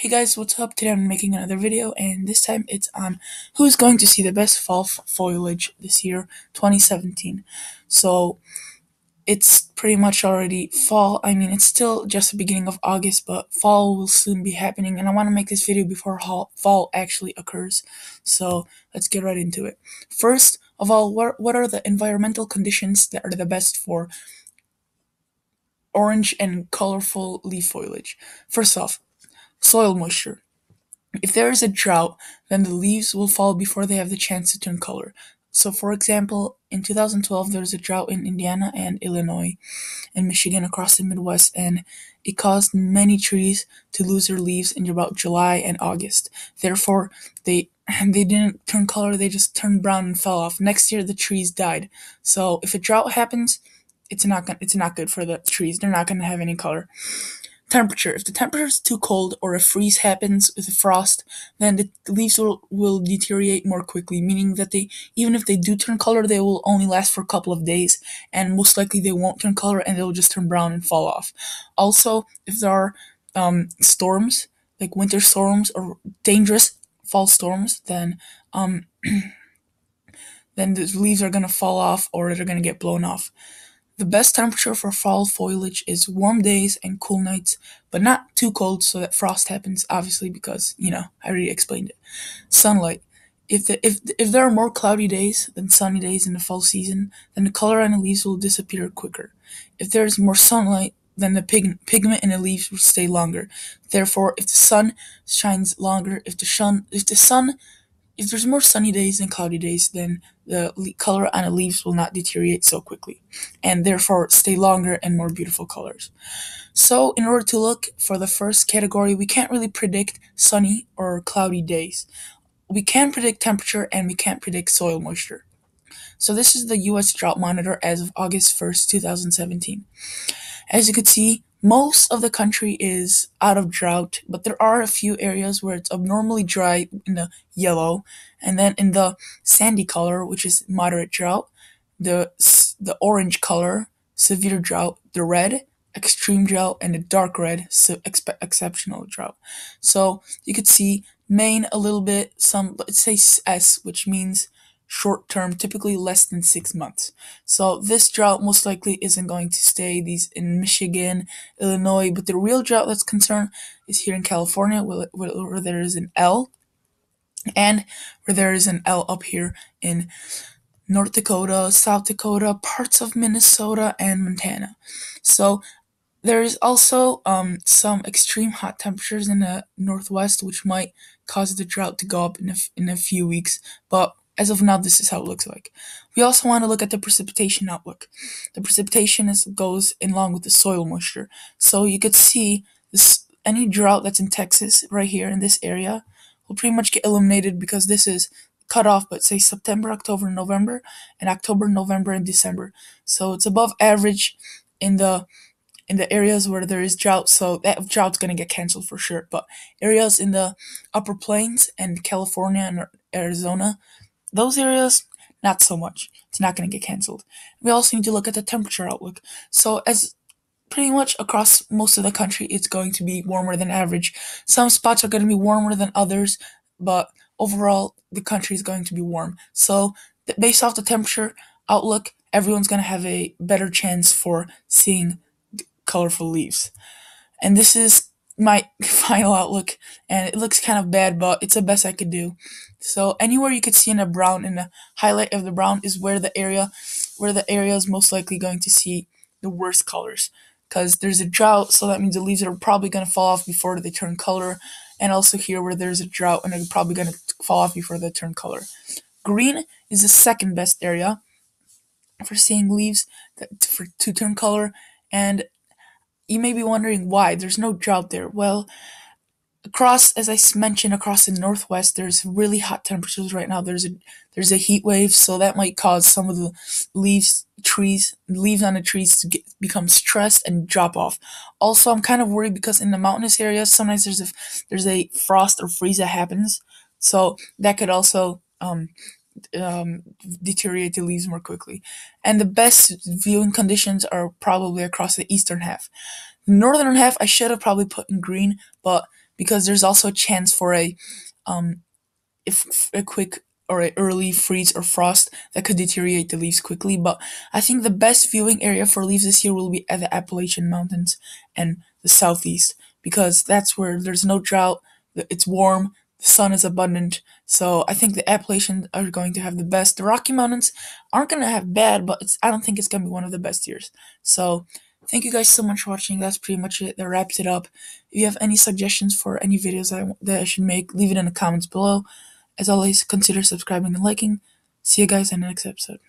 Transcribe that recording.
Hey guys, what's up? Today I'm making another video, and this time it's on who's going to see the best fall foliage this year, 2017. So it's pretty much already fall. I mean, it's still just the beginning of August, but fall will soon be happening, and I want to make this video before fall actually occurs. So let's get right into it. First of all, what are the environmental conditions that are the best for orange and colorful leaf foliage? First off, soil moisture. If there is a drought, then the leaves will fall before they have the chance to turn color. So, for example, in 2012, there was a drought in Indiana and Illinois and Michigan across the Midwest, and it caused many trees to lose their leaves in about July and August. Therefore, they they didn't turn color; they just turned brown and fell off. Next year, the trees died. So, if a drought happens, it's not good for the trees. They're not gonna have any color. Temperature. If the temperature is too cold or a freeze happens with a frost, then the leaves will deteriorate more quickly, meaning that even if they do turn color, they will only last for a couple of days, and most likely they won't turn color and they'll just turn brown and fall off. Also, if there are storms, like winter storms or dangerous fall storms, um, then the leaves are going to fall off or they're going to get blown off. The best temperature for fall foliage is warm days and cool nights, but not too cold so that frost happens, obviously, because, I already explained it. Sunlight. If there are more cloudy days than sunny days in the fall season, then the color on the leaves will disappear quicker. If there is more sunlight, then the pigment in the leaves will stay longer. Therefore, if the sun shines longer, if there's more sunny days than cloudy days, then the color on the leaves will not deteriorate so quickly, and therefore stay longer and more beautiful colors. So, in order to look for the first category, we can't really predict sunny or cloudy days. We can predict temperature and we can't predict soil moisture. So, this is the US Drought Monitor as of August 1st, 2017. As you can see, most of the country is out of drought, but there are a few areas where it's abnormally dry in the yellow, and then in the sandy color, which is moderate drought, the orange color, severe drought, the red, extreme drought, and the dark red, exceptional drought. So you could see Maine a little bit, let's say S, which means short term, typically less than 6 months. So this drought most likely isn't going to stay these in Michigan, Illinois, but the real drought that's concerned is here in California, where there is an L, and where there is an L up here in North Dakota, South Dakota, parts of Minnesota, and Montana. So there is also some extreme hot temperatures in the Northwest, which might cause the drought to go up in a few weeks, but as of now, this is how it looks like. We also want to look at the precipitation outlook. The precipitation goes along with the soil moisture. So you could see any drought that's in Texas right here in this area will pretty much get eliminated because this is cut off, but say September, October, November, and October, November, and December. So it's above average in the areas where there is drought, so that drought's going to get canceled for sure. But areas in the upper plains and California and Arizona, those areas, not so much. It's not going to get canceled. We also need to look at the temperature outlook. So as pretty much across most of the country, it's going to be warmer than average. Some spots are going to be warmer than others, but overall, the country is going to be warm. So based off the temperature outlook, everyone's going to have a better chance for seeing colorful leaves. And this is my final outlook, and it looks kind of bad, but it's the best I could do. So anywhere you could see in a brown, in the highlight of the brown, is where the area is most likely going to see the worst colors, because there's a drought, so that means the leaves are probably going to fall off before they turn color, and also here where there's a drought and they're probably going to fall off before they turn color. Green is the second best area for seeing leaves to turn color, and you may be wondering why. There's no drought there. Well, as I mentioned, across the Northwest, there's really hot temperatures right now. There's a heat wave, so that might cause some of the leaves on the trees to become stressed and drop off. Also, I'm kind of worried because in the mountainous areas, sometimes there's a frost or freeze that happens, so that could also deteriorate the leaves more quickly. And the best viewing conditions are probably across the eastern half. The northern half I should have probably put in green, but because there's also a chance for um, if a quick or a early freeze or frost that could deteriorate the leaves quickly. But I think the best viewing area for leaves this year will be at the Appalachian Mountains and the southeast, because that's where there's no drought, it's warm, the sun is abundant. So I think the Appalachians are going to have the best. The Rocky Mountains aren't going to have bad, but I don't think it's going to be one of the best years. So thank you guys so much for watching. That's pretty much it. That wraps it up. If you have any suggestions for any videos that I should make, leave it in the comments below. As always, consider subscribing and liking. See you guys in the next episode.